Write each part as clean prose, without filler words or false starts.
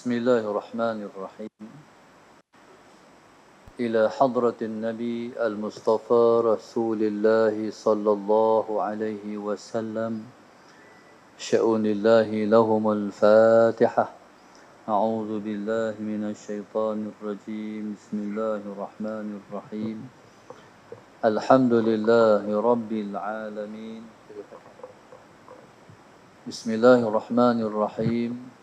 بسم الله الرحمن الرحيم. إلى حضرة النبي المصطفى رسول الله صلى الله عليه وسلم، شؤون الله لهم الفاتحة. أعوذ بالله من الشيطان الرجيم. بسم الله الرحمن الرحيم. الحمد لله رب العالمين. بسم الله الرحمن الرحيم.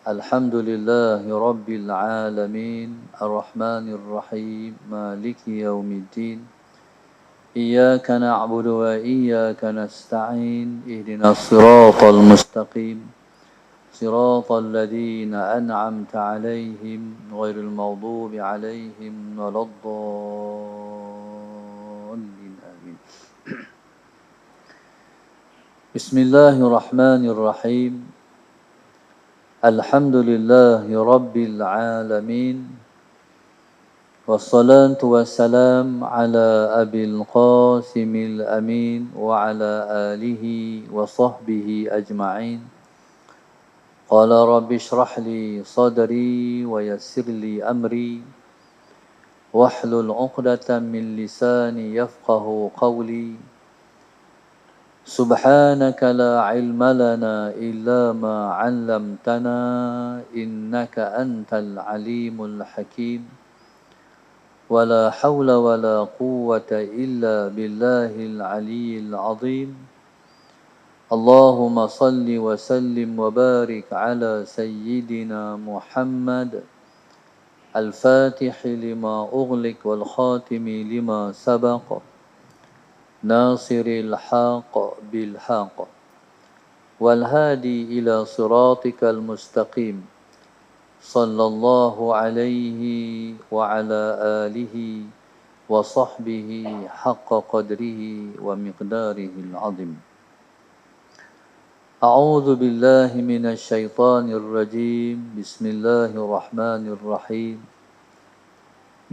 الحمد لله رب العالمين الرحمن الرحيم مالك يوم الدين إياك نعبد وإياك نستعين اهدنا الصراط المستقيم صراط الذين أنعمت عليهم غير المغضوب عليهم ولا الضالين آمين. بسم الله الرحمن الرحيم. الحمد لله رب العالمين والصلاة والسلام على أبي القاسم الأمين وعلى آله وصحبه أجمعين. قال رب اشرح لي صدري ويسر لي أمري واحلل عقدة من لساني يفقه قولي. سبحانك لا علم لنا إلا ما علمتنا إنك أنت العليم الحكيم. ولا حول ولا قوة إلا بالله العلي العظيم. اللهم صل وسلم وبارك على سيدنا محمد الفاتح لما أغلق والخاتم لما سبق ناصر الحق بالحق والهادي إلى صراطك المستقيم صلى الله عليه وعلى آله وصحبه حق قدره ومقداره العظيم. أعوذ بالله من الشيطان الرجيم. بسم الله الرحمن الرحيم.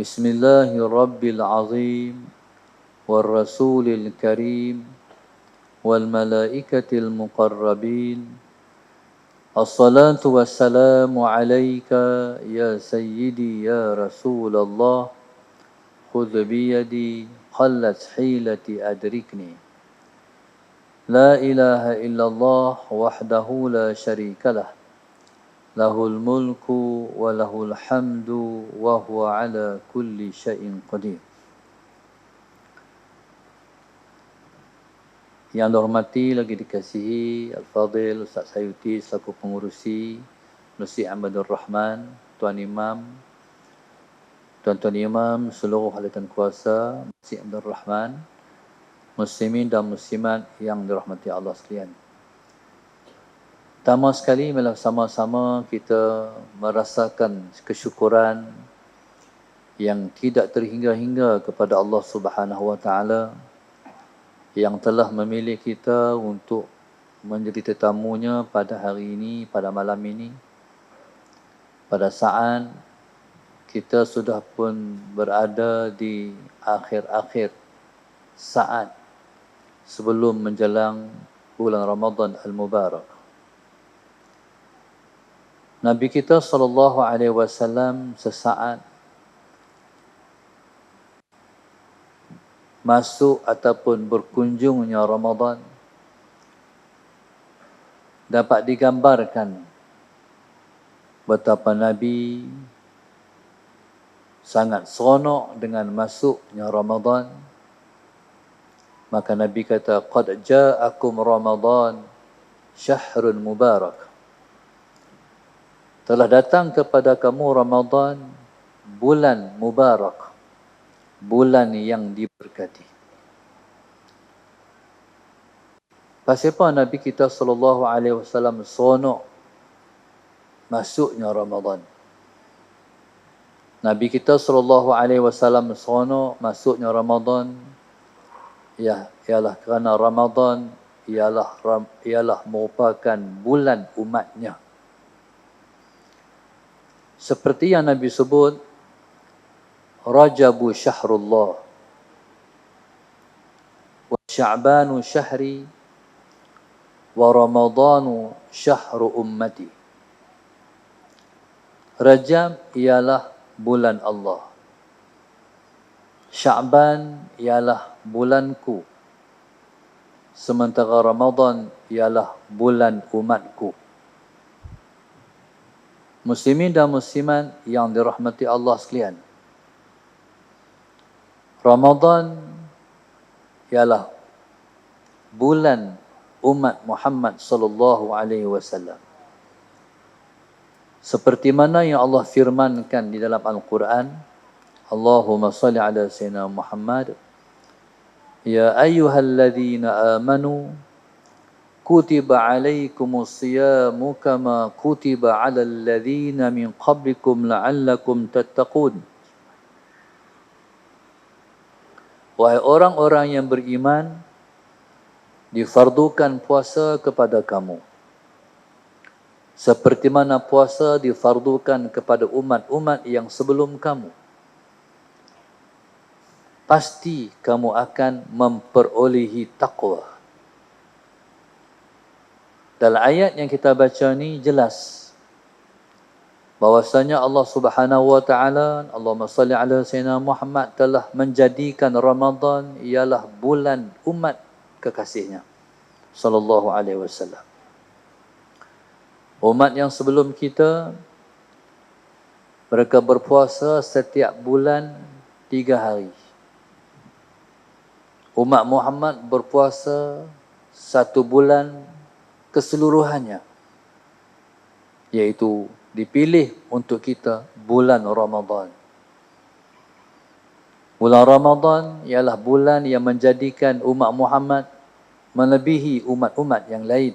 بسم الله الرب العظيم والرسول الكريم والملائكة المقربين. الصلاة والسلام عليك يا سيدي يا رسول الله. خذ بيدي قلت حيلتي أدركني. لا إله إلا الله وحده لا شريك له. له الملك وله الحمد وهو على كل شيء قدير. Yang dihormati lagi dikasihi Al-Fadhil Ustaz Sayuti selaku pengurusi Masjid Ahmadul Rahman, Tuan Imam, Tuan-tuan Imam, seluruh ahli kuasa Masjid Ahmadul Rahman, muslimin dan muslimat yang dirahmati Allah sekalian. Pertama sekali malah sama-sama kita merasakan kesyukuran yang tidak terhingga-hingga kepada Allah Subhanahu wa taala yang telah memilih kita untuk menjadi tetamunya pada hari ini, pada malam ini. Pada saat kita sudah pun berada di akhir-akhir saat sebelum menjelang bulan Ramadan Al-Mubarak. Nabi kita sallallahu alaihi wasallam sesaat masuk ataupun berkunjungnya Ramadan dapat digambarkan betapa Nabi sangat seronok dengan masuknya Ramadan. Maka Nabi kata, qad ja'akum Ramadan syahrun mubarak. Telah datang kepada kamu Ramadan, bulan mubarak, bulan yang diberkati. Pasal apa Nabi kita sallallahu alaihi wasallam seronok masuknya Ramadan? Nabi kita sallallahu alaihi wasallam seronok masuknya Ramadan ialah kerana Ramadan ialah merupakan bulan umatnya. Seperti yang Nabi sebut, Rajabu syahrullah wa Sya'banu syahri wa Ramadanu syahru ummati. Rajab ialah bulan Allah. Sya'ban ialah bulanku. Sementara Ramadan ialah bulan umatku. Muslimin dan muslimat yang dirahmati Allah sekalian. Ramadan ialah bulan umat Muhammad sallallahu alaihi wasallam. Seperti mana yang Allah firmankan di dalam Al-Quran, Allahumma salli ala sayyidina Muhammad, ya ayyuhalladzina amanu kutiba alaikumus siyamu kama kutiba alal ladzina min qablikum la'allakum tattaqun. Wahai orang-orang yang beriman, difardukan puasa kepada kamu seperti mana puasa difardukan kepada umat-umat yang sebelum kamu. Pasti kamu akan memperolehi taqwa. Dalam ayat yang kita baca ni jelas bahwasanya Allah Subhanahu wa taala, Allahumma salli ala sayyidina Muhammad, telah menjadikan Ramadan ialah bulan umat kekasihnya sallallahu alaihi wasallam. Umat yang sebelum kita, mereka berpuasa setiap bulan 3 hari. Umat Muhammad berpuasa 1 bulan keseluruhannya, iaitu dipilih untuk kita bulan Ramadan. Bulan Ramadan ialah bulan yang menjadikan umat Muhammad melebihi umat-umat yang lain.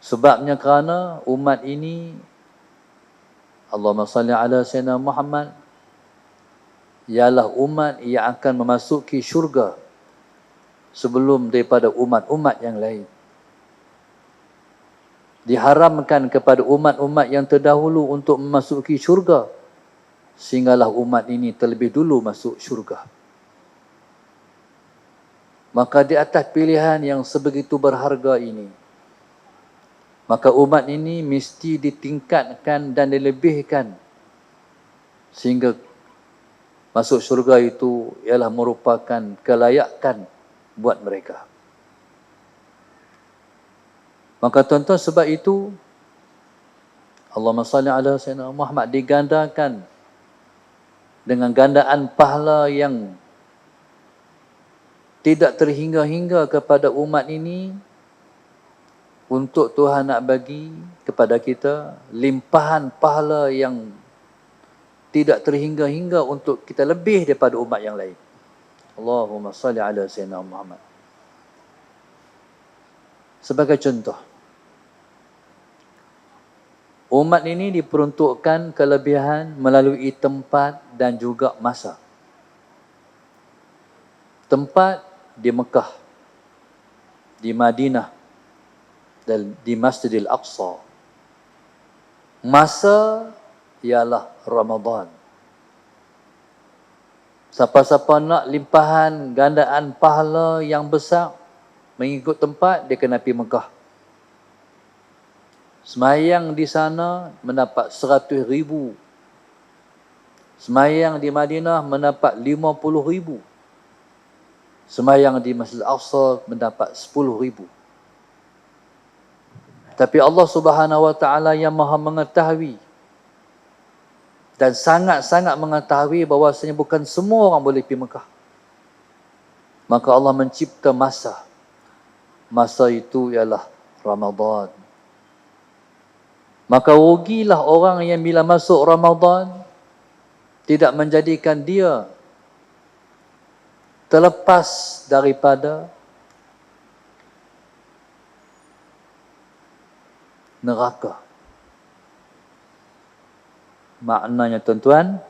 Sebabnya kerana umat ini, Allahumma salli ala sayyidina Muhammad, ialah umat yang akan memasuki syurga sebelum daripada umat-umat yang lain. Diharamkan kepada umat-umat yang terdahulu untuk memasuki syurga, sehinggalah umat ini terlebih dulu masuk syurga. Maka di atas pilihan yang sebegitu berharga ini, maka umat ini mesti ditingkatkan dan dilebihkan sehingga masuk syurga itu ialah merupakan kelayakan buat mereka. Maka tuan-tuan, sebab itu Allahumma salli ala sayyidina Muhammad digandakan dengan gandaan pahala yang tidak terhingga-hingga kepada umat ini, untuk Tuhan nak bagi kepada kita limpahan pahala yang tidak terhingga-hingga untuk kita lebih daripada umat yang lain. Allahumma salli ala sayyidina Muhammad. Sebagai contoh, umat ini diperuntukkan kelebihan melalui tempat dan juga masa. Tempat di Mekah, di Madinah, dan di Masjidil Aqsa. Masa ialah Ramadan. Siapa-siapa nak limpahan gandaan pahala yang besar mengikut tempat, dia kena pergi Mekah. Semayang di sana mendapat 100,000. Semayang di Madinah mendapat 50,000. Semayang di Masjidil Aqsa mendapat 10,000. Tapi Allah Subhanahu wa taala yang Maha mengetahui dan sangat-sangat mengetahui bahawasanya bukan semua orang boleh pergi Mekah. Maka Allah mencipta masa. Masa itu ialah Ramadan. Maka rugilah orang yang bila masuk Ramadan tidak menjadikan dia terlepas daripada neraka. Maknanya tuan-tuan,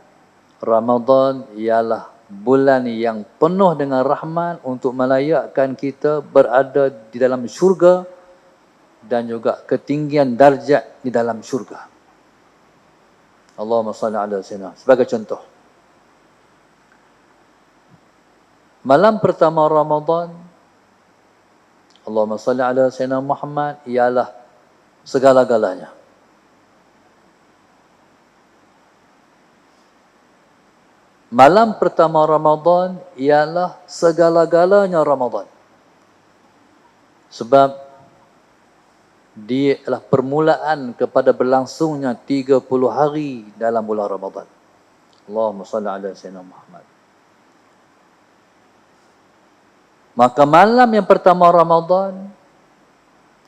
Ramadan ialah bulan yang penuh dengan rahmat untuk melayakkan kita berada di dalam syurga dan juga ketinggian darjat di dalam syurga. Allahumma salli ala sayyidina. Sebagai contoh, malam pertama Ramadan, Allahumma salli ala sayyidina Muhammad, ialah segala-galanya. Malam pertama Ramadan ialah segala-galanya Ramadan. Sebab dia adalah permulaan kepada berlangsungnya 30 hari dalam bulan Ramadan. Allahumma salli ala Sayyidina Muhammad. Maka malam yang pertama Ramadan,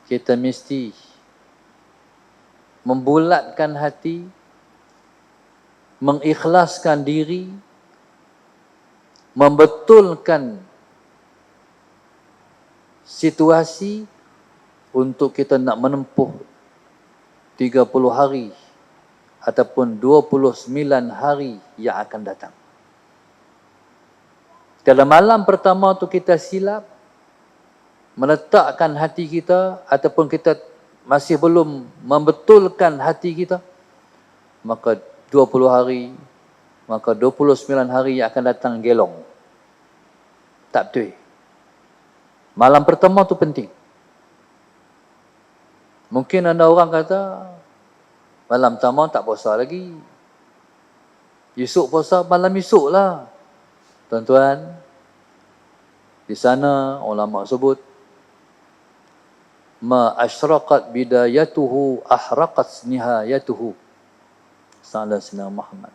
kita mesti membulatkan hati, mengikhlaskan diri, membetulkan situasi untuk kita nak menempuh 30 hari ataupun 29 hari yang akan datang. Dalam malam pertama tu kita silap meletakkan hati kita ataupun kita masih belum membetulkan hati kita, maka 20 hari, maka 29 hari yang akan datang gelong. Tak betul. Malam pertama tu penting. Mungkin ada orang kata, malam pertama tak puasa lagi. Esok puasa malam esok lah. Tuan-tuan, di sana ulama sebut, ma asyraqat bidayatuhu ahraqat nihayatuhu. Sallallahu Muhammad.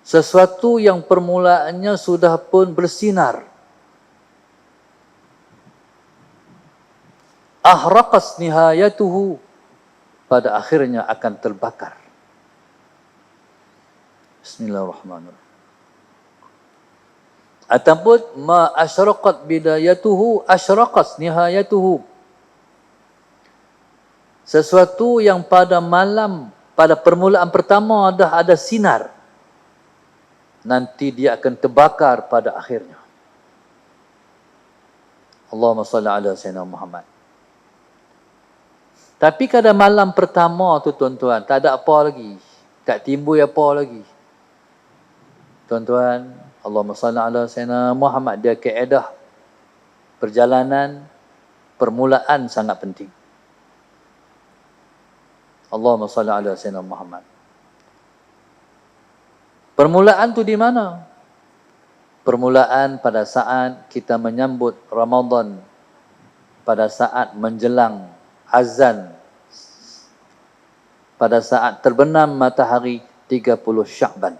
Sesuatu yang permulaannya sudah pun bersinar, ahraqat nihayatuhu, pada akhirnya akan terbakar. Bismillahirrahmanirrahim. Ataupun ma asyraqat bidayatuhu asyraqat nihayatuhu. Sesuatu yang pada malam, pada permulaan pertama ada sinar, nanti dia akan terbakar pada akhirnya. Allahumma salli ala Sayyidina Muhammad. Tapi pada malam pertama tu tuan-tuan, tak ada apa lagi. Tak timbul apa lagi. Tuan-tuan, Allahumma salli ala Sayyidina Muhammad, dia kaedah perjalanan, permulaan sangat penting. Allahumma salli ala Sayyidina Muhammad. Permulaan tu di mana? Permulaan pada saat kita menyambut Ramadan, pada saat menjelang azan, pada saat terbenam matahari 30 Sya'ban.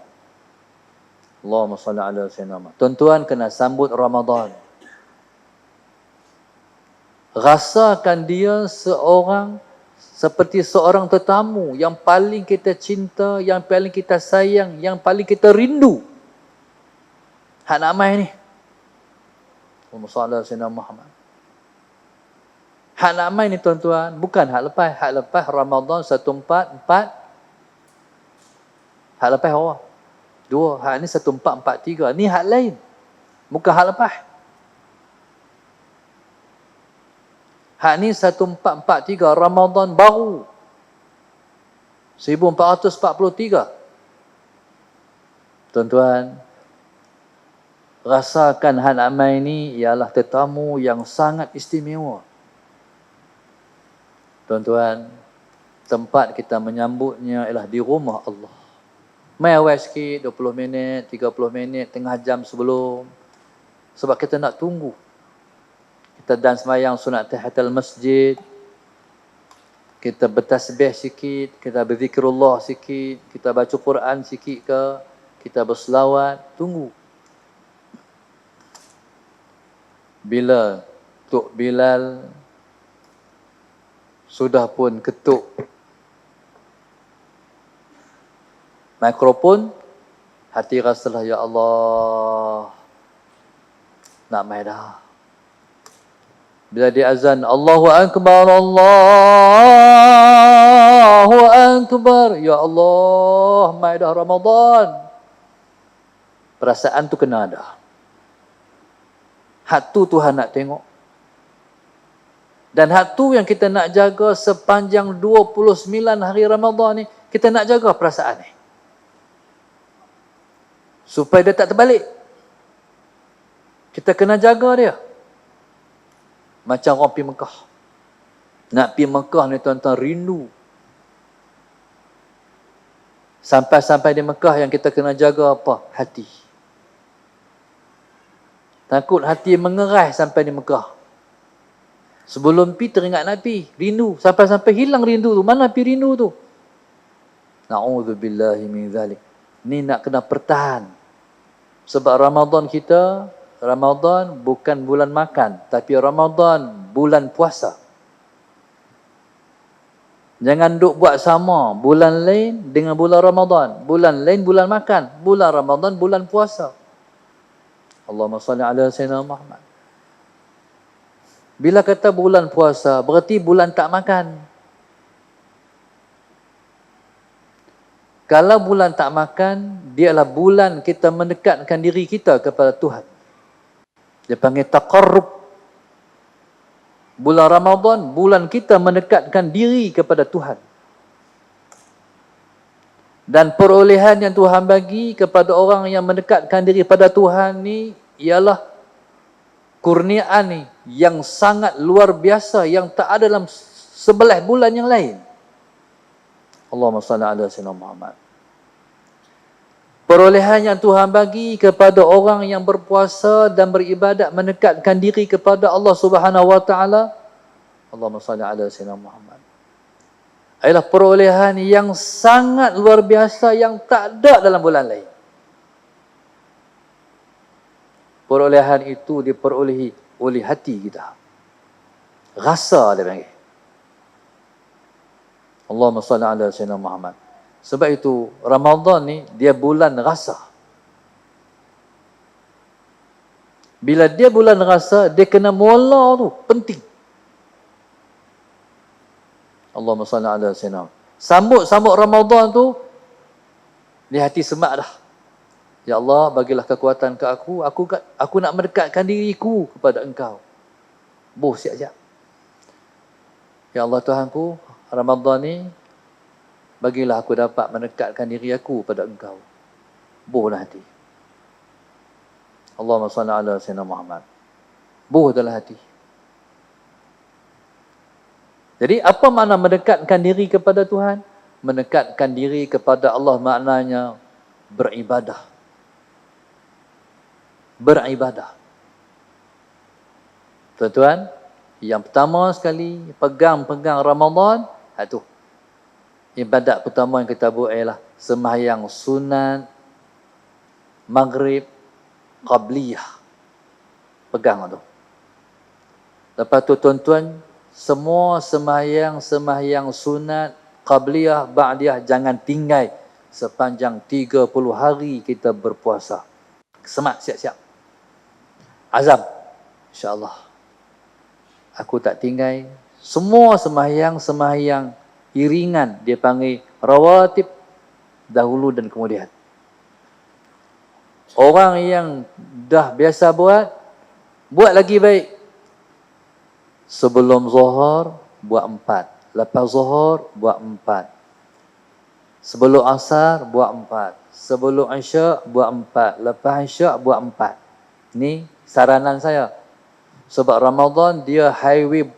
Allahumma salli ala Sayyidina Muhammad. Tuan-tuan kena sambut Ramadan. Rasakan dia seperti seorang tetamu yang paling kita cinta, yang paling kita sayang, yang paling kita rindu. Hak nak mai ni. Allahumma salli ala Sayyidina Muhammad. Hak nak mai ni tuan-tuan, bukan hak lepas. Hak lepas Ramadan 1444. Hak lepas apa? 2. Hak ni 1443. Ni hak lain. Bukan hak lepas. Hak ni 1443 Ramadan baru. 1443. Tuan-tuan, rasakan hak nak mai ni ialah tetamu yang sangat istimewa. Tuan-tuan, tempat kita menyambutnya ialah di rumah Allah. Mai awal sikit, 20 minit, 30 minit, tengah jam sebelum. Sebab kita nak tunggu. Kita dan sembahyang sunat tahiyatul masjid. Kita bertasbih sikit, kita berzikrullah sikit, kita baca Quran sikit ke, kita berselawat, tunggu. Bila Tok Bilal sudah pun ketuk mikrofon, hati rasalah, ya Allah, nak mai dah. Bila dia azan, Allahu Akbar, Allahu Akbar, ya Allah, mai dah Ramadan. Perasaan tu kena ada. Hak tu Tuhan nak tengok. Dan hak tu yang kita nak jaga sepanjang 29 hari Ramadan ni, kita nak jaga perasaan ni. Supaya dia tak terbalik. Kita kena jaga dia. Macam orang pergi Mekah. Nak pergi Mekah ni tuan-tuan rindu. Sampai-sampai di Mekah yang kita kena jaga apa? Hati. Takut hati mengeras sampai di Mekah. Sebelum pi teringat Nabi, rindu. Sampai-sampai hilang rindu tu. Mana pi rindu tu? Na'udzubillahi min zalik. Ni nak kena pertahan. Sebab Ramadan kita, Ramadan bukan bulan makan, tapi Ramadan bulan puasa. Jangan duk buat sama bulan lain dengan bulan Ramadan. Bulan lain bulan makan, bulan Ramadan bulan puasa. Allahumma salli ala sayyidina Muhammad. Bila kata bulan puasa, berarti bulan tak makan. Kalau bulan tak makan, dia adalah bulan kita mendekatkan diri kita kepada Tuhan. Dia panggil taqarrub. Bulan Ramadan, bulan kita mendekatkan diri kepada Tuhan. Dan perolehan yang Tuhan bagi kepada orang yang mendekatkan diri pada Tuhan ni ialah kurniaan ni yang sangat luar biasa yang tak ada dalam sebelah bulan yang lain. Allahumma salli ala sayyidina Muhammad. Perolehan yang Tuhan bagi kepada orang yang berpuasa dan beribadat mendekatkan diri kepada Allah Subhanahu wa taala. Allahumma salli ala sayyidina Muhammad. Adalah perolehan yang sangat luar biasa yang tak ada dalam bulan lain. Perolehan itu diperolehi oleh hati kita. Rasa dia panggil. Allahumma salli ala sayyidina Muhammad. Sebab itu Ramadan ni dia bulan rasa. Bila dia bulan rasa, dia kena mula tu, penting. Allahumma salli ala sayyidina. Sambut Ramadan tu di hati semak dah. Ya Allah, bagilah kekuatan ke aku. Aku nak mendekatkan diriku kepada Engkau. Boh siap-siap. Ya Allah Tuhanku, Ramadan ni bagilah aku dapat mendekatkan diri aku pada Engkau. Bohlah hati. Allahumma salli ala sayyidina Muhammad. Boh dalam hati. Jadi apa makna mendekatkan diri kepada Tuhan? Mendekatkan diri kepada Allah maknanya beribadah. Beribadah. Tuan-tuan, yang pertama sekali pegang Ramadan, itu ibadat pertama yang kita buat ialah sembahyang sunat maghrib qabliyah. Pegang tu. Lepas tu tuan-tuan, semua sembahyang sunat qabliyah ba'diyah jangan tinggal sepanjang 30 hari kita berpuasa. Semak, siap-siap. Azam, insya-Allah. Aku tak tinggal semua sembahyang iringan, dia panggil rawatib, dahulu dan kemudian. Orang yang dah biasa buat lagi baik. Sebelum zuhur buat 4, lepas zuhur buat 4. Sebelum asar buat 4, sebelum isyak buat 4, lepas isyak buat 4. Ni saranan saya. Sebab Ramadan dia highway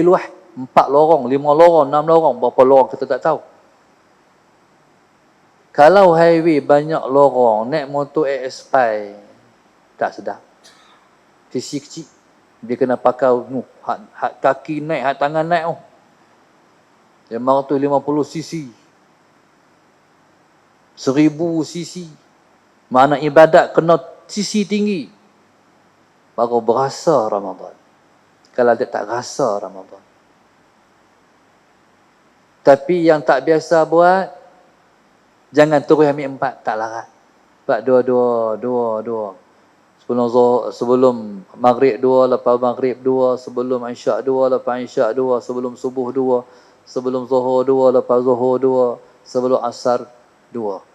luah. 4 lorong, 5 lorong, 6 lorong, berapa lorong kita tak tahu. Kalau highway banyak lorong, naik motor AS5 tak sedap. Sisi kecil, dia kena pakai hat kaki naik, hat tangan naik. 550 cc, 1000 cc. Mana ibadat kena cc tinggi, baru berasa Ramadan. Kalau dia tak rasa Ramadan. Tapi yang tak biasa buat, jangan terus ambil 4, tak larat. Buat dua. Sebelum maghrib 2, lepas maghrib 2, sebelum isyak 2, lepas isyak 2, sebelum subuh 2, sebelum zuhur 2, lepas zuhur 2, sebelum asar 2.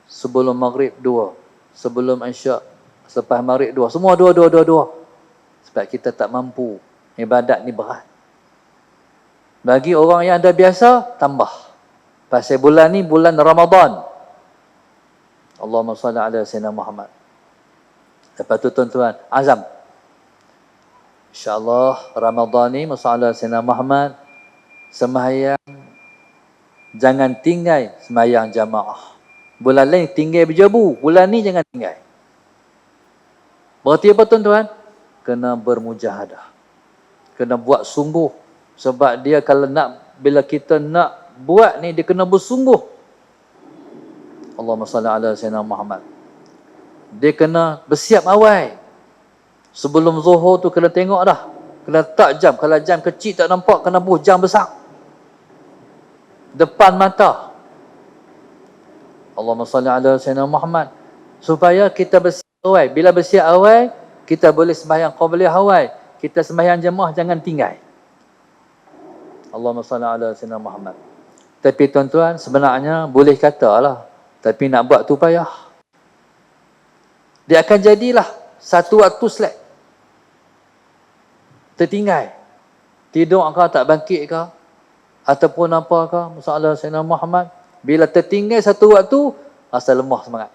Sebelum maghrib 2, sebelum isyak, selepas maghrib 2. Semua 2. Sebab kita tak mampu. Ibadat ni berat. Bagi orang yang dah biasa, tambah. Pasal bulan ni bulan Ramadan. Allahumma salli ala sayyidina Muhammad. Lepas tu tuan-tuan, azam. InsyaAllah Ramadan ni, masalah sayyidina Muhammad, sembahyang jangan tinggal sembahyang jamaah. Bulan lain tinggal berjabu, bulan ni jangan tinggal. Berarti apa tuan-tuan? Kena bermujahadah. Kena buat sungguh. Sebab dia kalau bila kita nak buat ni, dia kena bersungguh. Allahumma salli ala sayyidina Muhammad. Dia kena bersiap awal. Sebelum zuhur tu kena tengok dah. Kena tak jam. Kalau jam kecil tak nampak, kena buh jam besar. Depan mata. Allahumma salli ala sayyidina Muhammad. Supaya kita bersiap awal. Bila bersiap awal, kita boleh sembahyang qabliyah awal. Kita sembahyang jemaah jangan tinggal. Allahumma salli ala sayyidina Muhammad. Tapi tuan-tuan, sebenarnya boleh katalah. Tapi nak buat tu payah. Dia akan jadilah satu waktu slack. Tertinggal. Tidur kau tak bangkit kau. Ataupun apa kau. Masalah Sayyidina Muhammad. Bila tertinggal satu waktu, asal lemah semangat.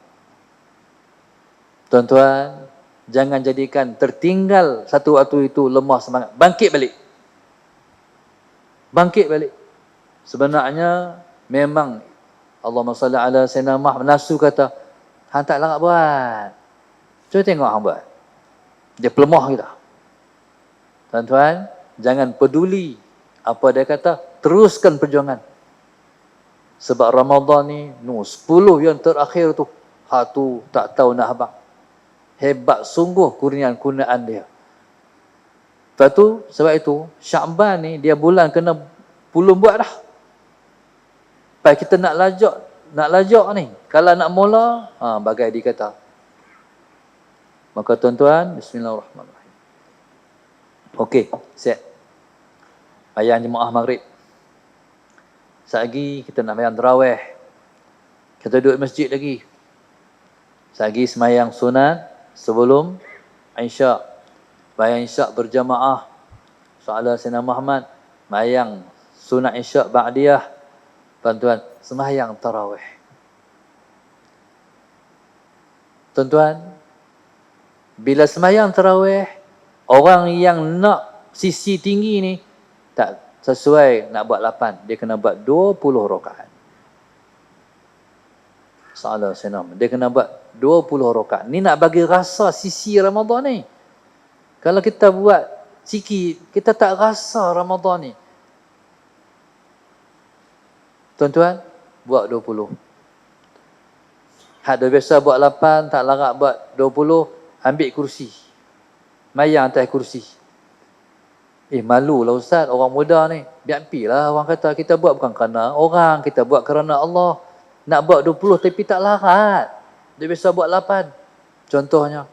Tuan-tuan, jangan jadikan tertinggal satu waktu itu lemah semangat. Bangkit balik. Bangkit balik. Sebenarnya, memang Allahumma salli ala Sayyidina Muhammad. Nafsu kata, hang tak larat buat. Cuba tengok hang buat. Dia pelemah kita. Tuan-tuan, jangan peduli apa dia kata. Teruskan perjuangan. Sebab Ramadan ni, 10 yang terakhir tu, hak tu tak tahu nak habang. Hebat sungguh kurniaan dia. Lepas tu, sebab itu, Syakban ni, dia bulan kena pulung buat dah. Lepas kita nak lajak ni. Kalau nak mula, bagai dia kata. Maka tuan-tuan, bismillahirrahmanirrahim. Okey, siap. Bayang jemaah maghrib. Lagi kita nak bayang tarawih. Kita duduk masjid lagi. Lagi semayang sunat sebelum Isyak. Bayang Isyak berjamaah. Soalan Sayyidina Muhammad. Bayang sunat Isyak ba'diyah. Tuan-tuan, semayang tarawih. Tuan-tuan, bila semayang tarawih, orang yang nak sisi tinggi ni, tak sesuai nak buat 8. Dia kena buat 20 rakaat. Salah senam. Dia kena buat 20 rakaat. Ni nak bagi rasa sisi Ramadan ni. Kalau kita buat sikit, kita tak rasa Ramadan ni. Tuan-tuan, buat 20. Hak dah biasa buat 8, tak larat buat 20, ambil kursi. Mayang atas kursi. Malulah Ustaz, orang muda ni. Biar orang kata kita buat bukan kerana orang, kita buat kerana Allah. Nak buat 20 tapi tak larat. Dia biasa buat 8. Contohnya,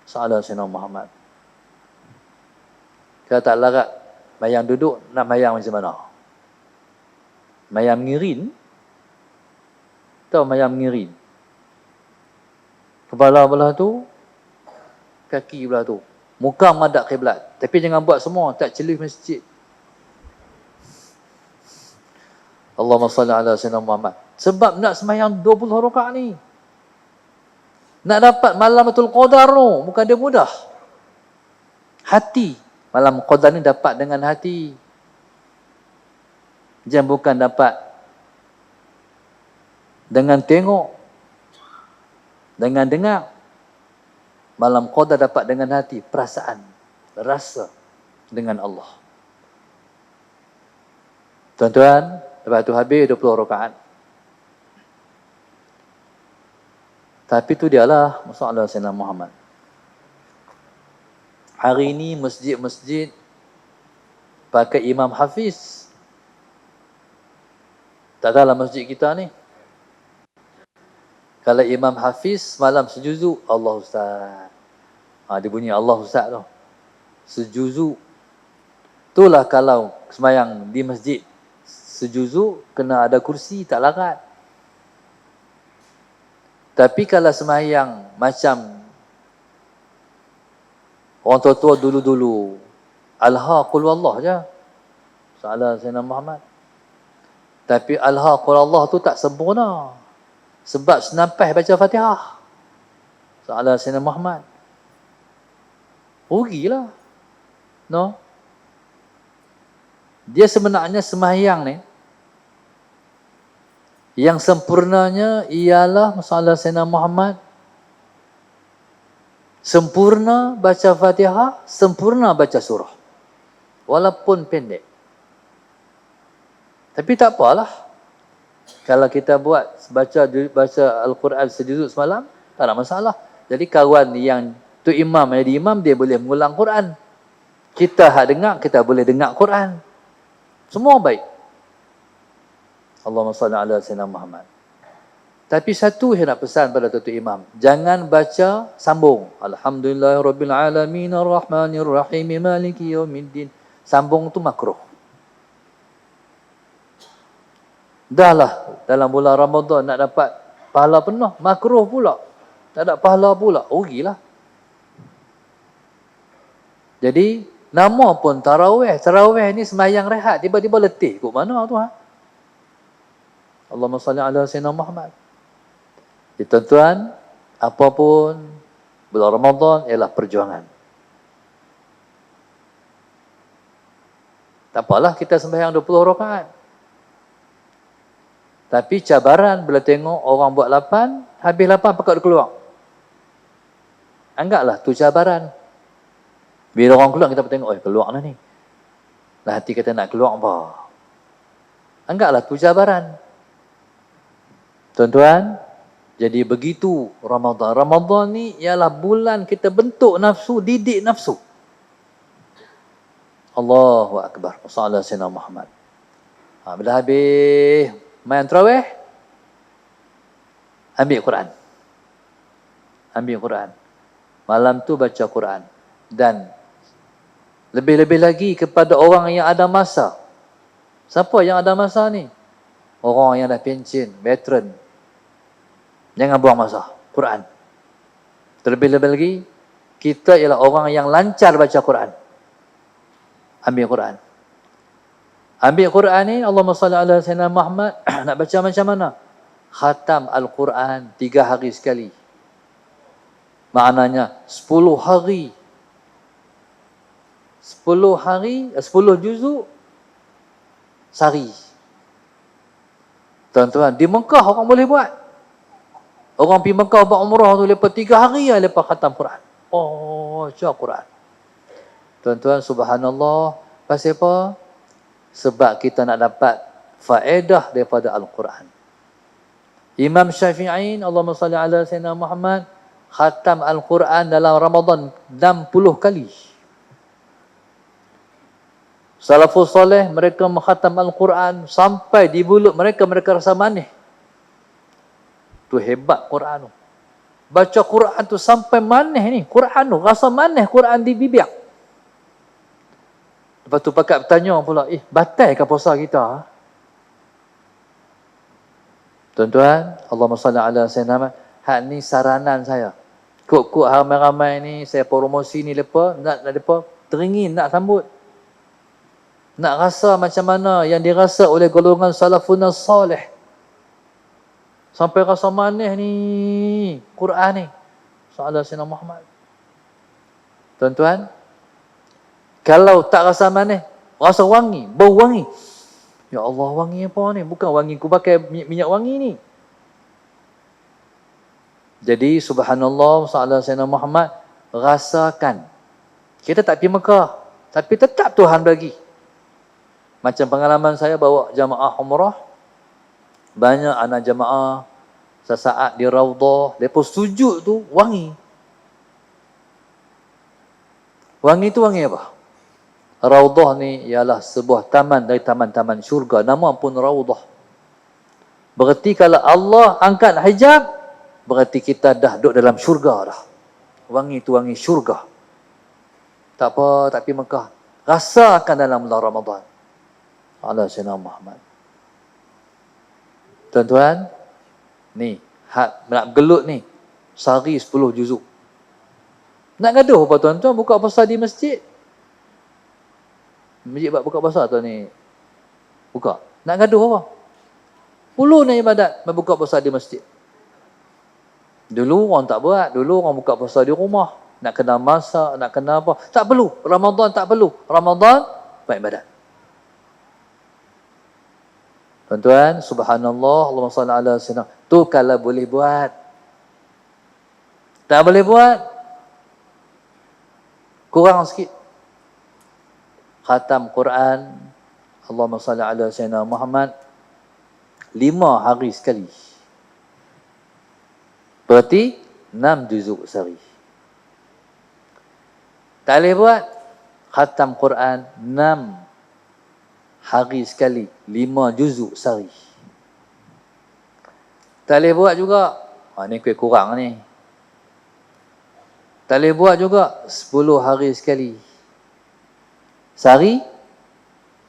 Salah Sayyidina Muhammad. Kalau tak larat, mayang duduk, nak mayang macam mana? Mayang mengirin. Tahu mayang mengirin? Kepala belah tu, kaki belah tu. Muka madak kiblat. Tapi jangan buat semua, tak celih masjid. Allahumma salli ala Sayyidina Muhammad. Sebab nak semayang 20 rakaat ni. Nak dapat Malamatul Qadar tu, bukan dia mudah. Hati. Malam Qadar ni dapat dengan hati. Jangan bukan dapat dengan tengok, dengan dengar. Malam Qadar dapat dengan hati, perasaan, rasa dengan Allah. Tuan-tuan, lepas tu habis 20 rakaat. Tapi tu dialah masalah Sayyidina Muhammad. Hari ini masjid-masjid pakai Imam Hafiz. Tak dalam masjid kita ni. Kalau Imam Hafiz malam sejuzuk, Allah Ustaz. Dia bunyi Allah Ustaz tu. Sejuzuk. Itulah kalau semayang di masjid sejuzuk, kena ada kursi, tak larat. Tapi kalau semayang macam orang tua-tua dulu-dulu, Alha qul wallah je. Salah Sayyidina Muhammad. Tapi Alha qul Allah tu tak sempurna. Sebab senampai baca Fatihah. Salah Sayyidina Muhammad. Rugilah. No? Dia sebenarnya sembahyang ni, Yang sempurnanya ialah masalah Sayyidina Muhammad. Sempurna baca Fatihah, sempurna baca surah. Walaupun pendek. Tapi tak apalah. Kalau kita baca Al-Quran sejuzuk semalam, tak ada masalah. Jadi kawan yang tu imam jadi imam, dia boleh mengulang Quran. Kita dengar, kita boleh dengar Quran. Semua baik. Allahumma salli ala Sayyidina Muhammad. Tapi satu saya nak pesan pada tuan imam. Jangan baca sambung. Alhamdulillahirrabbilalamin arrahmanirrahim maliki yaumiddin. Sambung tu makruh. Dahlah dalam bulan Ramadan nak dapat pahala penuh, makruh pula. Tak ada pahala pula, rugilah. Jadi nama pun tarawih. Tarawih ni sembahyang rehat, tiba-tiba letih. Kok mana tu ha? Allahumma salli ala Sayyidina Muhammad. Jadi tuan-tuan, apapun bulan Ramadan ialah perjuangan. Tak apalah kita sembahyang 20 rakaat. Tapi cabaran bila tengok orang buat 8, habis 8 pakat dia keluar. Anggaplah tu cabaran. Bila orang keluar kita tengok, keluar lah ni. Lah hati kita nak keluar apa? Anggaplah tu cabaran. Tuan-tuan, jadi begitu Ramadan. Ramadan ni ialah bulan kita bentuk nafsu, didik nafsu. Allahu Akbar. Wassalam Sayyidina Muhammad. Bila habis main tarawih, ambil Quran. Ambil Quran. Malam tu baca Quran. Dan lebih-lebih lagi kepada orang yang ada masa. Siapa yang ada masa ni? Orang yang dah pencen, veteran. Jangan buang masa. Quran. Terlebih-lebih lagi, kita ialah orang yang lancar baca Quran. Ambil Quran. Ambil Quran ni, Allahumma salli ala Sayyidina Muhammad. Nak baca macam mana? Khatam Al-Quran 3 hari sekali. Maknanya 10 hari. 10 hari, 10 juzuk sehari. Tuan-tuan, di Mekah orang boleh buat. Orang pergi Mekah buat umrah tu, lepas 3 hari lah lepas khatam Quran. Oh, baca Quran. Tuan-tuan, subhanallah. Pasal apa? Sebab kita nak dapat faedah daripada Al-Quran. Imam Syafi'i, Allahumma salli ala Sayyidina Muhammad, khatam Al-Quran dalam Ramadan 60 kali. Salafus soleh, mereka menghatam Al-Quran sampai di mulut mereka, mereka rasa manis. Tu hebat Quran tu. Baca Quran tu sampai manis ni. Quran tu, rasa manis Quran di bibir. Lepas tu pakat bertanya pula, batal ke puasa kita? Tuan-tuan, Allahumma salli ala Sayyidina Muhammad. Hak ni saranan saya. Kok ramai-ramai ni, saya promosi ni lepas, nak lepas teringin nak sambut. Nak rasa macam mana yang dirasa oleh golongan salafun salih. Sampai rasa manis ni Quran ni. Sallallahu Sayyidina Muhammad. Tuan-tuan, kalau tak rasa manis, rasa wangi, bau wangi. Ya Allah, wangi apa ni? Bukan wangi ku pakai minyak wangi ni. Jadi subhanallah, sallallahu Sayyidina Muhammad, rasakan. Kita tak pergi Mekah, tapi tetap Tuhan bagi. Macam pengalaman saya bawa jamaah umrah, banyak anak jamaah sesaat di Raudah, lepas sujud tu wangi. Wangi tu wangi apa? Raudah ni ialah sebuah taman dari taman-taman syurga, nama pun Raudah. Berarti kalau Allah angkat hijab, berarti kita dah duduk dalam syurga dah. Wangi tu wangi syurga. Tak apa, tak pergi Mekah. Rasakan dalam bulan Ramadan. Allah Sayyidina Muhammad. Tuan-tuan, ni, nak gelut ni, sehari 10 juzuk. Nak gaduh apa tuan-tuan? Buka puasa di masjid. Masjid buka puasa tu ni. Buka. Nak gaduh apa? Puluh ni ibadat, buka puasa di masjid. Dulu orang tak buat. Dulu orang buka puasa di rumah. Nak kena masak, nak kena apa. Tak perlu. Ramadan tak perlu. Ramadan, buat ibadat. Tuan-tuan, subhanallah, Allahumma salli ala sayyidina. Tu kalau boleh buat. Tak boleh buat, kurang sikit. Khatam Quran, Allahumma salli ala sayyidina Muhammad, 5 hari sekali. Berarti 6 juzuk sehari. Tak boleh buat, khatam Quran 6 hari sekali, 5 juzuk sehari. Tak boleh buat juga, ni kuih kurang ni. Tak boleh buat juga 10 hari sekali. Sehari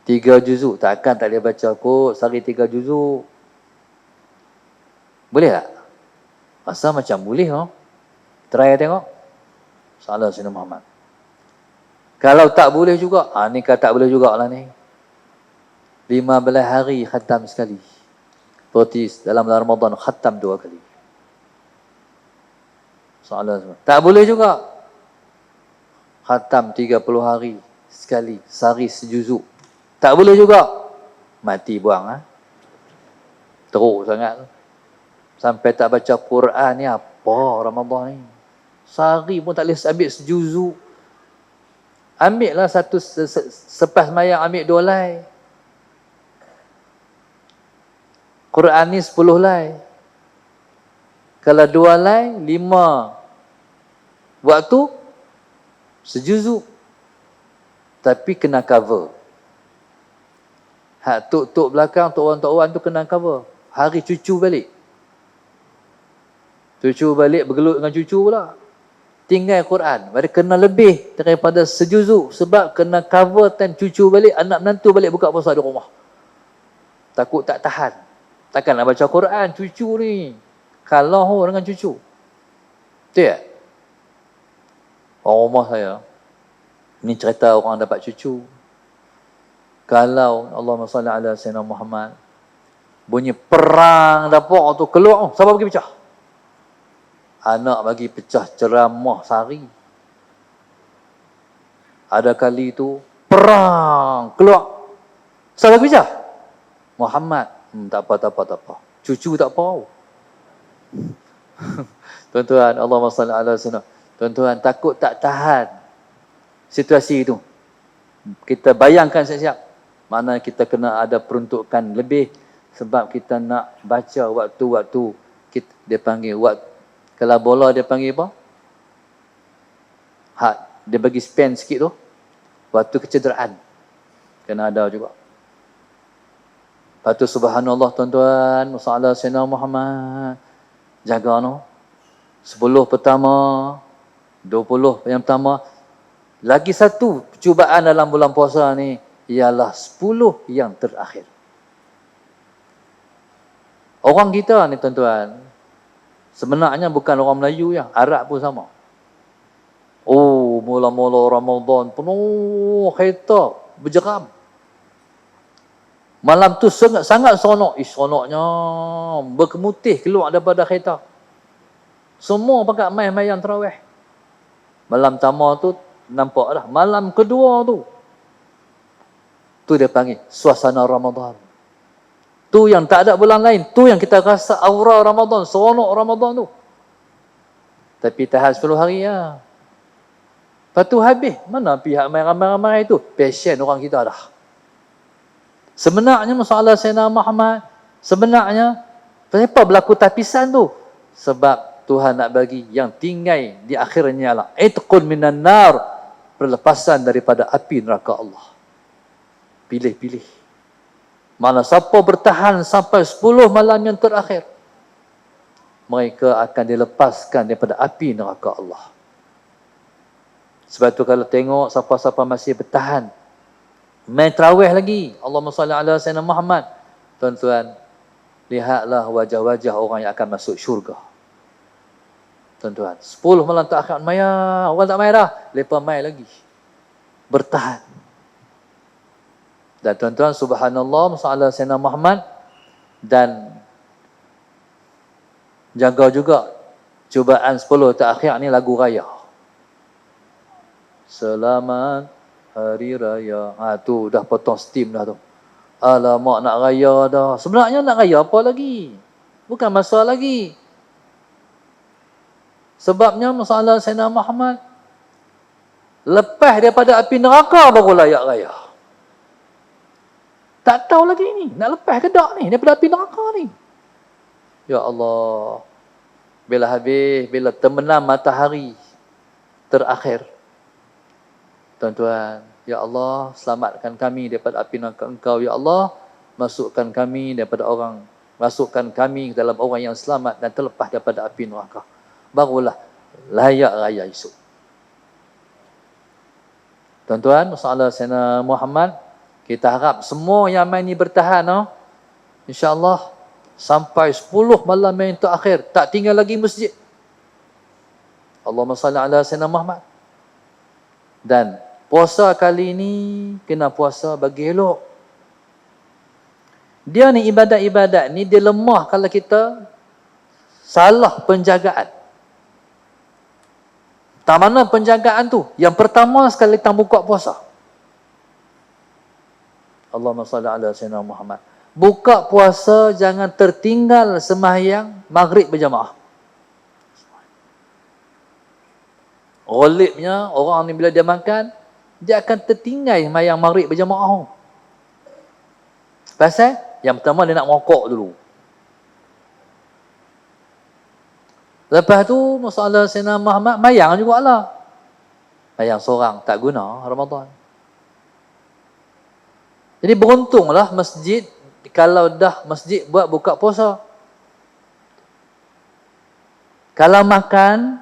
3 juzuk. Takkan tak boleh baca kot sehari 3 juzuk. Boleh tak? Rasa macam boleh, try tengok. Salah Sayyidina Muhammad. Kalau tak boleh juga, ni kalau tak boleh jugalah ni. 15 hari khatam sekali. Seperti dalam Ramadan khatam 2 kali. Salah. Tak boleh juga. Khatam 30 hari sekali, sehari sejuzuk. Tak boleh juga. Mati buang, teruk sangat. Sampai tak baca Quran ni apa Ramadan ni. Sehari pun tak boleh ambil sejuzuk. Ambil lah satu, sepas mayang ambil 2 lai. Quran ni 10 lai. Kalau 2 lai, 5 waktu sejuzuk. Tapi kena cover. Hak tok-tok belakang, tok wan tu kena cover. Hari cucu balik. Cucu balik bergelut dengan cucu pula. Tinggal Quran. Mereka kena lebih daripada sejuzuk. Sebab kena cover time cucu balik, anak menantu balik buka puasa di rumah. Takut tak tahan. Takkan nak baca Quran cucu ni. Kalah dengan cucu. Betul tak? Orang rumah saya, ni cerita orang dapat cucu. Kalau Allahumma salli ala sayyidina Muhammad, bunyi perang dapur tu keluar, siapa bagi pecah? Anak bagi pecah ceramah sehari. Ada kali tu perang keluar, siapa bagi pecah? Muhammad. Tak apa. Cucu tak apa. Tuan-tuan, Allahumma salli ala sayyidina. Tuan-tuan, takut tak tahan situasi itu. Kita bayangkan siap-siap. Mana kita kena ada peruntukan lebih. Sebab kita nak baca waktu-waktu. Dia panggil waktu. Kalau bola dia panggil apa? Dia bagi spend sikit tu. Waktu kecederaan. Kena ada juga. Lepas tu subhanallah tuan-tuan. Masalah Sayyidina Muhammad. Jaga no. 10 pertama. 20 yang pertama. Lagi satu cubaan dalam bulan puasa ni ialah 10 yang terakhir. Orang kita ni tuan-tuan, sebenarnya bukan orang Melayu ya, Arab pun sama. Mula-mula Ramadan penuh kereta berjeram. Malam tu sangat seronok. Seronoknya berkemutih keluar daripada kereta. Semua pakai main-main tarawih. Malam pertama tu nampak dah. Malam kedua tu dia panggil suasana Ramadan. Tu yang tak ada bulan lain. Tu yang kita rasa aura Ramadan, seronok Ramadan tu. Tapi tahan 10 hari ya. Lepas tu habis. Mana pihak ramai-ramai tu? Passion orang kita dah. Sebenarnya masalah Sayyidina Muhammad, sebenarnya kenapa berlaku tapisan tu? Sebab Tuhan nak bagi yang tinggal di akhirnya lah. Itqun minan nar. Perlepasan daripada api neraka Allah. Pilih-pilih. Mana siapa bertahan sampai 10 malam yang terakhir, mereka akan dilepaskan daripada api neraka Allah. Sebab tu kalau tengok siapa-siapa masih bertahan, main tarawih lagi, Allahumma salli ala sayyidina Muhammad, tuan-tuan, lihatlah wajah-wajah orang yang akan masuk syurga. Tuan-tuan, 10 malam terakhir maya, orang tak main dah, lepas main lagi. Bertahan. Dan tuan-tuan, subhanallah, masalah Sayyidina Muhammad, dan jaga juga cubaan 10 terakhir ni lagu raya. Selamat Hari Raya. Tu dah potong steam dah tu. Alamak, nak raya dah. Sebenarnya nak raya apa lagi? Bukan masa lagi. Sebabnya masalah Sayyidina Muhammad, lepas daripada api neraka baru layak raya. Tak tahu lagi ni, nak lepas ke tak ni daripada api neraka ni. Ya Allah. Bila habis, bila terbenam matahari terakhir. Tuan-tuan, ya Allah, selamatkan kami daripada api neraka Engkau. Ya Allah, masukkan kami ke dalam orang yang selamat dan terlepas daripada api neraka. Barulah layak raya esok. Tuan-tuan, masalah Sayyidina Muhammad, kita harap semua yang main ni bertahan, insya-Allah sampai 10 malam yang terakhir, tak tinggal lagi masjid. Allahumma salli ala Sayyidina Muhammad. Dan puasa kali ini kena puasa bagi elok. Dia ni ibadat-ibadat ni dia lemah kalau kita salah penjagaan. Tak mana penjagaan tu? Yang pertama sekali kita buka puasa. Allahumma salli ala Sayyidina Muhammad. Buka puasa jangan tertinggal sembahyang maghrib berjamaah. Ghalibnya orang ni bila dia makan, dia akan tertinggal sembahyang maghrib berjamaah. Pasal yang pertama dia nak merokok dulu. Lepas tu masalah Sayyidina Muhammad mayang jugalah. Mayang seorang tak guna Ramadan. Jadi beruntunglah masjid kalau dah masjid buat buka puasa. Kalau makan,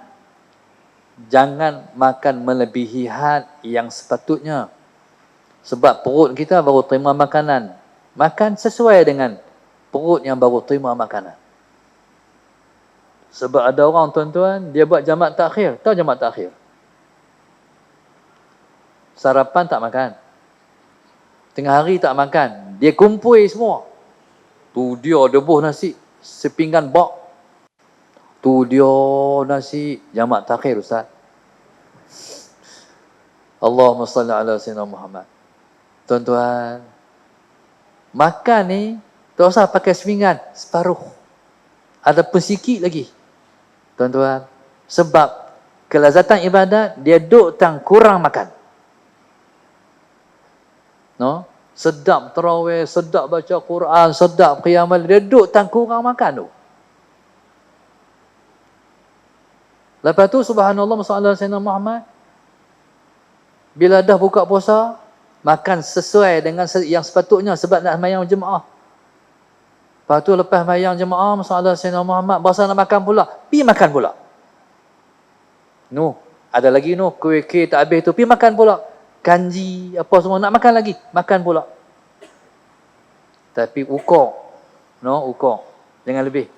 jangan makan melebihi had yang sepatutnya. Sebab perut kita baru terima makanan. Makan sesuai dengan perut yang baru terima makanan. Sebab ada orang tuan-tuan, dia buat jamak takhir. Tahu jamak takhir? Sarapan tak makan. Tengah hari tak makan. Dia kumpul semua. Tu dia debuh nasi. Sepinggan bak. Tu dia nasi. Jamak takhir Ustaz. Allahumma salli ala Sayyidina Muhammad. Tuan-tuan, makan ni, tak usah pakai sepinggan. Separuh. Ada pun sikit lagi. Tuan-tuan, sebab kelazatan ibadat, dia duk tang kurang makan. No? Sedap tarawih, sedap baca Quran, sedap qiyamul, dia duk tang kurang makan tu. Lepas tu subhanallah masalah Sayyidina Muhammad, bila dah buka puasa, makan sesuai dengan yang sepatutnya sebab nak sembahyang jemaah. Lepas tu lepas sembahyang jemaah, masalah Sayyidina Muhammad, bahasa nak makan pula, pi makan pula. Ada lagi kuih-kuih tak habis tu, pi makan pula. Kanji, apa semua nak makan lagi, makan pula. Tapi ukur. Ukur. Jangan lebih.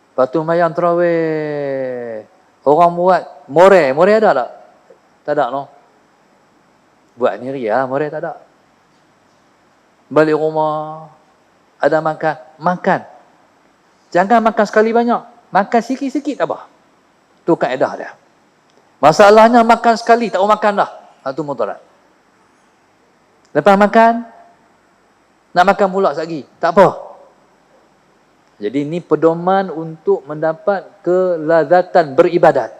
Lepas tu sembahyang tarawih. Orang buat more ada tak? Tak ada, Buat ni ria, more tak ada. Balik rumah, ada makan. Jangan makan sekali banyak. Makan sikit-sikit tak apa. Tu kaedah dia. Masalahnya makan sekali, tak mau makan dah. Itu mudarat. Lepas makan, nak makan pula lagi. Tak apa. Jadi ini pedoman untuk mendapat kelazatan beribadat.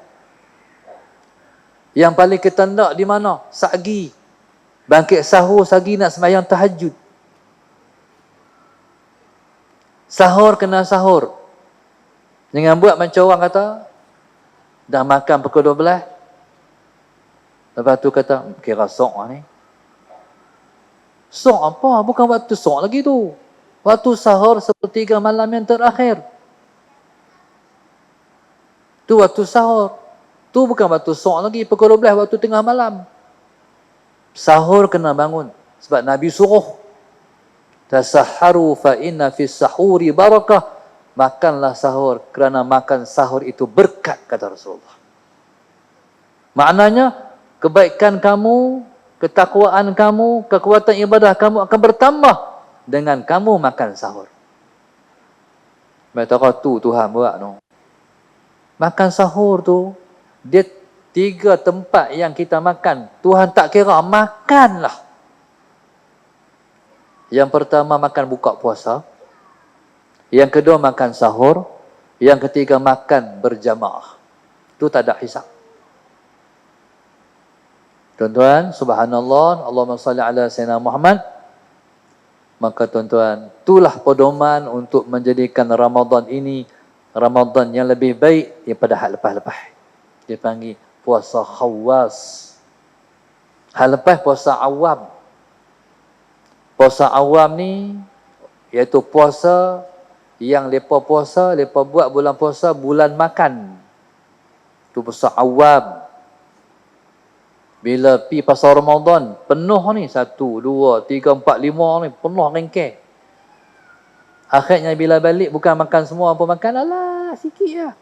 Yang paling ketanda di mana? Sagi. Bangkit sahur, sagi nak sembahyang tahajud. Sahur kena sahur. Jangan buat macam orang kata, dah makan pukul 12. Lepas tu kata, kira sok lah ni. Sok apa? Bukan waktu sok lagi tu. Waktu sahur sepertiga malam yang terakhir. Tu waktu sahur. Tu bukan waktu sok lagi. Pukul 12 waktu tengah malam. Sahur kena bangun. Sebab Nabi suruh. Tasahharu fa inna fis sahuri barakah. Makanlah sahur. Kerana makan sahur itu berkat, kata Rasulullah. Maknanya, kebaikan kamu, ketakwaan kamu, kekuatan ibadah kamu akan bertambah dengan kamu makan sahur. Mereka tu Tuhan buat. Makan sahur tu, dia 3 tempat yang kita makan. Tuhan tak kira, makanlah. Yang pertama makan buka puasa. Yang kedua makan sahur. Yang ketiga makan berjamaah. Itu tak ada hisab. Tuan-tuan, subhanallah, Allahumma salli ala Sayyidina Muhammad. Maka tuan-tuan, itulah pedoman untuk menjadikan Ramadan ini Ramadan yang lebih baik daripada hal lepas-lepas. Dia panggil puasa khawas. Hal lepas puasa awam. Puasa awam ni iaitu puasa yang lepas puasa, lepas buat bulan puasa, bulan makan. Itu puasa awam. Bila pi pasal Ramadan, penuh ni 1, 2, 3, 4, 5 ni, penuh ringkeh. Akhirnya bila balik bukan makan semua apa makan, alah sikit lah.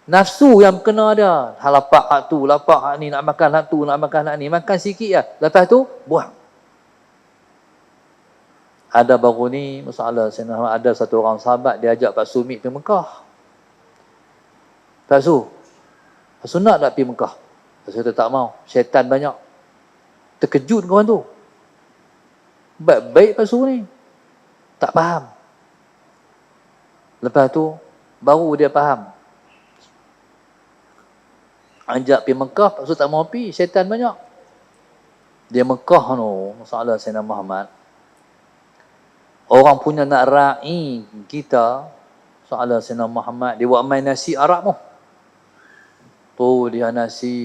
Nafsu yang kena ada. Hal lapak hak tu, lapak hak ni, nak makan hak tu, nak makan hak ni. Makan sikit lah. Lepas tu, buang. Ada baru ni, masalah, ada satu orang sahabat, dia ajak Pak Sumit pergi Mekah. Pak Su nak tak pergi Mekah? Saya tak mau. Syaitan banyak. Terkejut kawan tu. Baik Pak Su ni. Tak faham. Lepas tu, baru dia faham. Ajak pergi Mekah, Pak Su tak mau pergi. Syaitan banyak. Dia Mekah tu, masalah Sayyidina Muhammad. Orang punya nak ra'i kita, masalah Sayyidina Muhammad, dia buat main nasi Arab tu. Tu dia nasi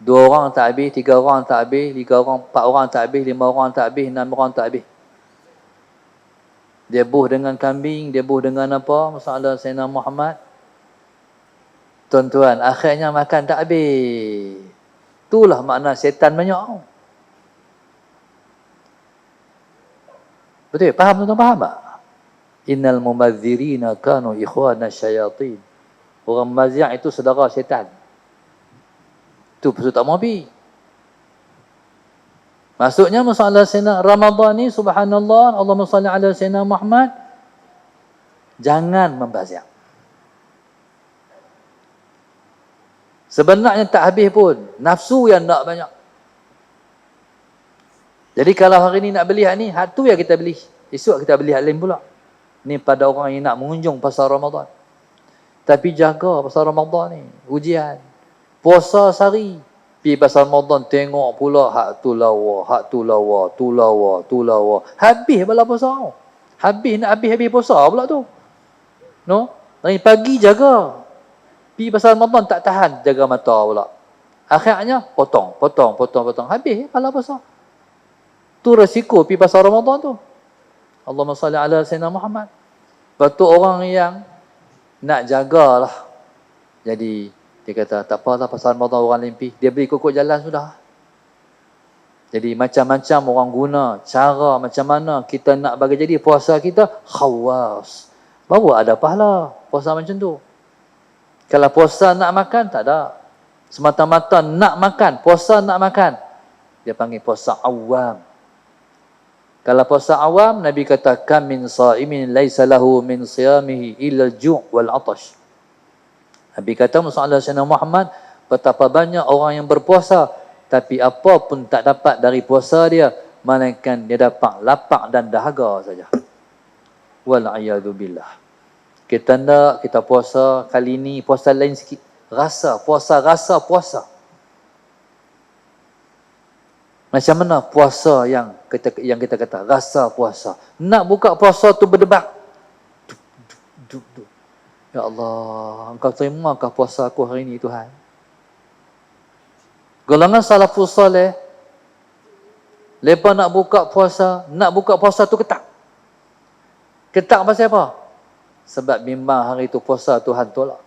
2 orang tak habis, 3 orang tak habis, 3 orang, 4 orang tak habis, 5 orang tak habis, 6 orang tak habis. Dia buh dengan kambing, dia buh dengan apa? Masalah Sayyidina Muhammad. Tuan-tuan, akhirnya makan tak habis. Itulah makna syaitan banyak. Betul? Faham tuan-tuan? Faham tak? Innal mumadzirina kanu ikhwana syayatin. Orang maziak itu saudara syaitan. Itu pasal tak mau pergi. Maksudnya masalah Sayyidina Ramadan ni, subhanallah, Allahumma salli ala Sayyidina Muhammad. Jangan membaziak. Sebenarnya tak habis pun. Nafsu yang nak banyak. Jadi kalau hari ni nak beli hak ni, hak tu yang kita beli. Esok kita beli hak lain pula. Ni pada orang yang nak mengunjung pasal Ramadan. Tapi jaga pasal Ramadan ni. Ujian. Puasa sehari. Pergi pasal Ramadan tengok pula hak tu lawa, hak tu lawa, tu lawa, tu lawa. Habis bala puasa. Habis nak habis puasa pula tu. No? Dari pagi jaga. Pergi pasal Ramadan tak tahan, jaga mata pula. Akhirnya potong. Habis bala puasa. Tu resiko pergi pasal Ramadan tu. Allahumma salli ala Sayyidina Muhammad. Betul orang yang nak jagalah. Jadi dia kata tak apalah pasal Ramadan orang limpi, dia beli kokok jalan sudah. Jadi macam-macam orang guna cara macam mana kita nak bagi jadi puasa kita khawas. Baru ada pahala puasa macam tu. Kalau puasa nak makan tak ada. Semata-mata nak makan, puasa nak makan. Dia panggil puasa awam. Kalau puasa awam, Nabi kata kam min sa'imin laisa lahu min siyamihi illa al-ju' wal 'atash. Nabi kata masalah Sayyidina Muhammad, betapa banyak orang yang berpuasa tapi apa pun tak dapat dari puasa dia, melainkan dia dapat lapar dan dahaga saja. Wal a'yadu billah. Kita nak kita puasa kali ni puasa lain sikit. Rasa puasa. Macam mana puasa yang kita kata rasa puasa. Nak buka puasa tu berdebat. Ya Allah, Engkau terimakah puasa aku hari ini Tuhan? Golongan salafus soleh, lepas nak buka puasa tu ketak. Ketak pasal apa? Sebab memang hari itu puasa Tuhan tolak.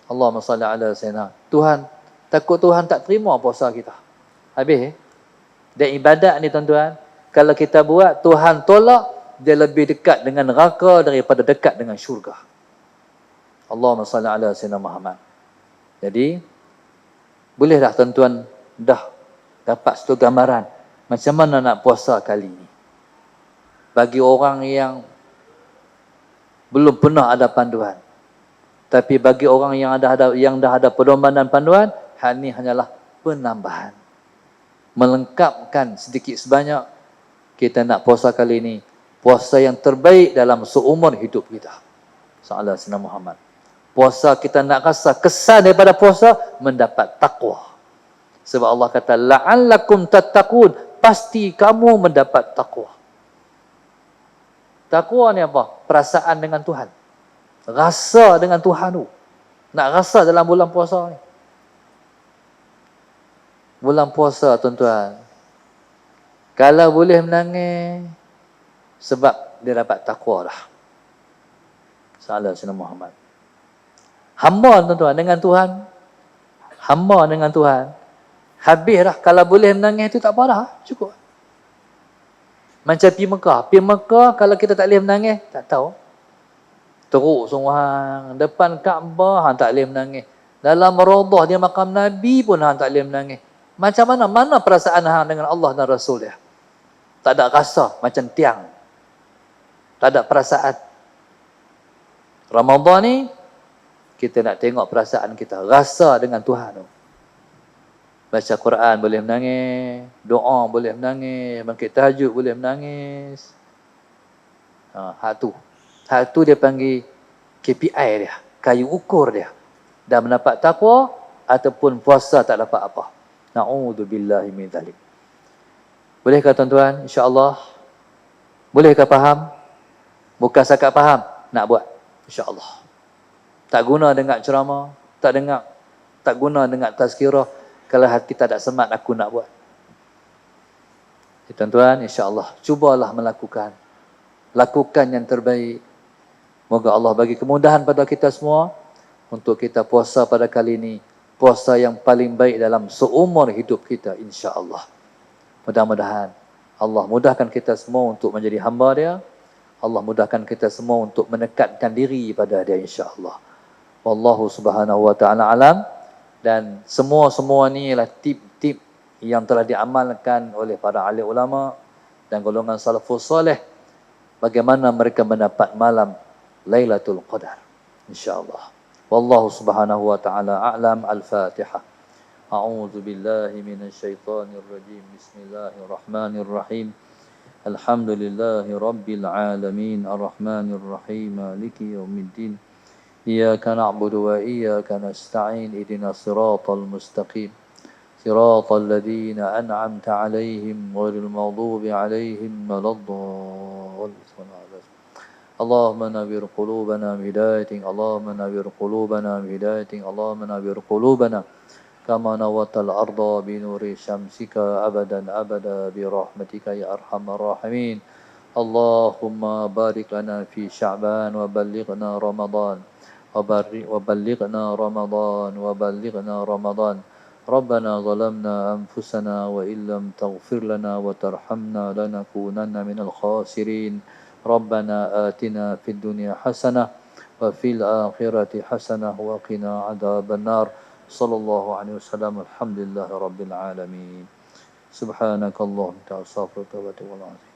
Allahumma salli ala sayyidina. Tuhan, takut Tuhan tak terima puasa kita. Habis Dan ibadat ni tuan-tuan, kalau kita buat Tuhan tolak, dia lebih dekat dengan neraka daripada dekat dengan syurga. Allahumma salli ala sayyidina Muhammad. Jadi boleh dah tuan-tuan dah dapat satu gambaran macam mana nak puasa kali ini. Bagi orang yang belum pernah ada panduan. Tapi bagi orang yang dah ada pedoman dan panduan, hal ini hanyalah penambahan. Melengkapkan sedikit sebanyak Kita nak puasa kali ini, puasa yang terbaik dalam seumur hidup kita. Sallallahu alaihi Muhammad. Puasa kita nak rasa kesan daripada puasa, mendapat takwa. Sebab Allah kata, la'allakum tattaqun, pasti kamu mendapat takwa. Takwa ni apa? Perasaan dengan Tuhan. Rasa dengan Tuhan tu. Nak rasa dalam bulan puasa ni. Bulan puasa, tuan-tuan. Kalau boleh menangis, sebab dia dapat takwa dah. Sallallahu alaihi Muhammad. Hamba, tuan-tuan, dengan Tuhan. Hamba dengan Tuhan. Habis dah. Kalau boleh menangis tu tak apa dah. Cukup. Macam pergi Mekah. Pergi Mekah, kalau kita tak boleh menangis, tak tahu. Teruk semua. Depan Kaabah, hang tak boleh menangis. Dalam Raudhah dia makam Nabi pun hang tak boleh menangis. Macam mana? Mana perasaan hang dengan Allah dan Rasul dia? Tak ada rasa. Macam tiang. Tak ada perasaan. Ramadan ni, kita nak tengok perasaan kita. Rasa dengan Tuhan tu. Baca Quran boleh menangis. Doa boleh menangis. Bangkit tahajud boleh menangis. Hak tu. Hak tu dia panggil KPI dia. Kayu ukur dia. Dan mendapat takwa ataupun puasa tak dapat apa. Na'udzubillahi min dzalik. Bolehkah tuan-tuan? InsyaAllah. Bolehkah faham? Bukan sakat faham. Nak buat. InsyaAllah. Tak guna dengar ceramah. Tak guna dengar tazkirah. Kalau hati tak ada semat, aku nak buat. Tuan-tuan, insyaAllah. Cubalah melakukan. Lakukan yang terbaik. Moga Allah bagi kemudahan pada kita semua. Untuk kita puasa pada kali ini. Puasa yang paling baik dalam seumur hidup kita. InsyaAllah. Mudah-mudahan Allah mudahkan kita semua untuk menjadi hamba dia. Allah mudahkan kita semua untuk mendekatkan diri pada dia, insyaAllah. Wallahu subhanahu wa ta'ala alam. Dan semua ni ialah tip-tip yang telah diamalkan oleh para alim ulama dan golongan salafus salih. Bagaimana mereka mendapat malam Lailatul Qadar. InsyaAllah. Wallahu subhanahu wa ta'ala a'lam. Al-Fatihah. A'udzu billahi minasyaitonir rajim. Bismillahirrahmanirrahim. Alhamdulillahi rabbil alamin. Ar-Rahmanir Rahim. Maliki yaumiddin. إياك نعبد وإياك نستعين اهدنا الصراط المستقيم صراط الذين أنعمت عليهم غير المغضوب عليهم ولا الضالين اللهم نور قلوبنا بهدايتك اللهم نور قلوبنا بهدايتك اللهم نور قلوبنا كما نورت الأرض بنور شمسك أبدا أبدا برحمتك يا أرحم الراحمين اللهم بارك لنا في شعبان وبلغنا رمضان وبلغنا رمضان ربنا ظلمنا أنفسنا وإن لم تغفر لنا وترحمنا لنكونن من الخاسرين ربنا آتنا في الدنيا حسنة وفي الآخرة حسنة وقنا عذاب النار صلى الله عليه وسلم الحمد لله رب العالمين سبحانك اللهم وبحمدك أستغفرك وأتوب إليك